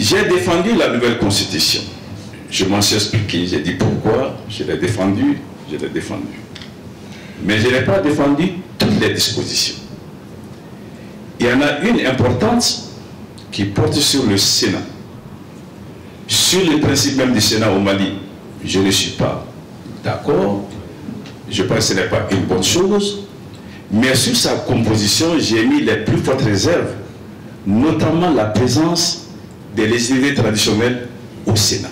J'ai défendu la nouvelle constitution. Je m'en suis expliqué, j'ai dit pourquoi, je l'ai défendu, Mais je n'ai pas défendu toutes les dispositions. Il y en a une importante qui porte sur le Sénat. Sur le principe même du Sénat au Mali, je ne suis pas d'accord. Je pense que ce n'est pas une bonne chose. Mais sur sa composition, j'ai mis les plus fortes réserves, notamment la présence des législatives traditionnelles au Sénat.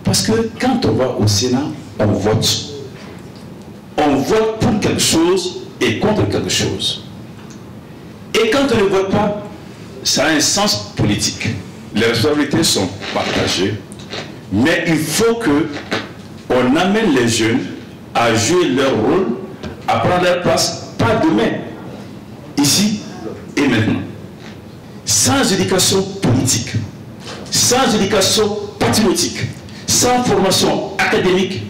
Parce que quand on va au Sénat, on vote. On vote pour quelque chose et contre quelque chose. Et quand on ne vote pas, ça a un sens politique. Les responsabilités sont partagées, mais il faut qu'on amène les jeunes à jouer leur rôle, à prendre leur place, pas demain, ici et maintenant. Sans éducation politique, sans éducation patriotique, sans formation académique,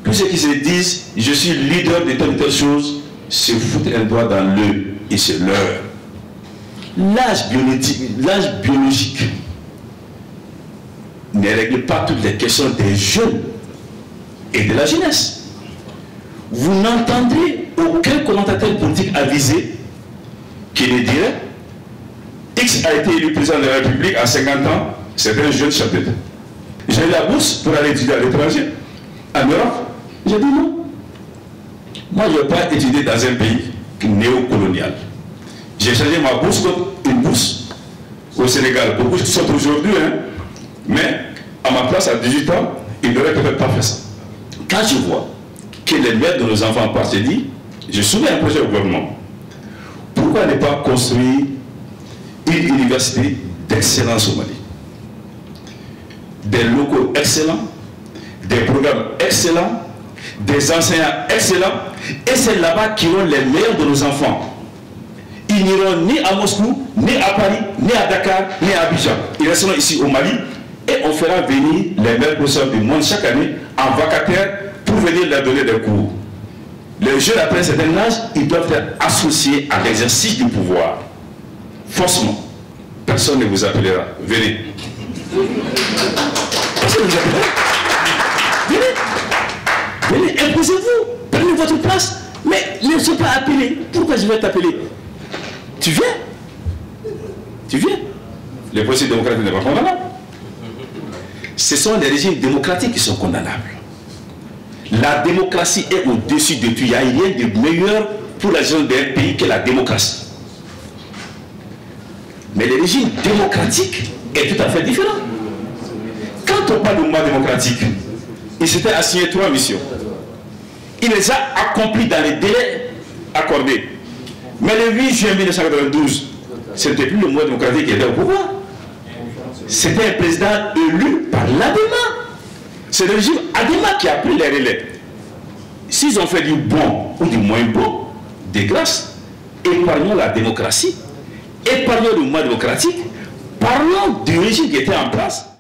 tous ceux qui se disent « je suis leader de telle chose », se foutent un doigt dans l'œil et c'est leur. L'âge biologique ne règle pas toutes les questions des jeunes et de la jeunesse. Vous n'entendrez aucun commentateur politique avisé qui ne dirait X a été élu président de la République à 50 ans, c'est un jeune chapitre. J'ai eu la bourse pour aller étudier à l'étranger, en Europe. J'ai dit non. Moi, je ne vais pas étudier dans un pays néocolonial. J'ai changé ma bourse contre une bourse au Sénégal. Beaucoup sont aujourd'hui, hein, mais à ma place, à 18 ans, ils n'auraient peut-être pas fait ça. Quand je vois que les mères de nos enfants partent, je dis, je soumets un projet au gouvernement. Pourquoi ne pas construire une université d'excellence au Mali? Des locaux excellents, des programmes excellents, des enseignants excellents, et c'est là-bas qu'iront les meilleurs de nos enfants. Ils n'iront ni à Moscou, ni à Paris, ni à Dakar, ni à Abidjan. Ils resteront ici au Mali et on fera venir les meilleurs professeurs du monde chaque année en vacataire pour venir leur donner des cours. Les jeunes après un certain âge, ils doivent être associés à l'exercice du pouvoir. Forcément. Personne ne vous appellera. Venez. Personne ne vous appellera. Venez. Venez, imposez-vous. Prenez votre place. Mais ne soyez pas appelés. Pourquoi je vais t'appeler? Tu viens. Tu viens. Le processus démocratique n'est pas condamnable. Ce sont les régimes démocratiques qui sont condamnables. La démocratie est au-dessus de tout. Il n'y a rien de meilleur pour la gestion d'un pays que la démocratie. Mais le régime démocratique est tout à fait différent. Quand on parle de mouvement démocratique, il s'était assigné 3 missions. Il les a accomplies dans les délais accordés. Mais le 8 juin 1992, ce n'était plus le mouvement démocratique qui était au pouvoir. C'était un président élu par l'ADEMA. C'est le régime ADEMA qui a pris les relais. S'ils ont fait du bon ou du moins bon, de grâce, épargnons la démocratie, épargnons le mouvement démocratique, parlons du régime qui était en place.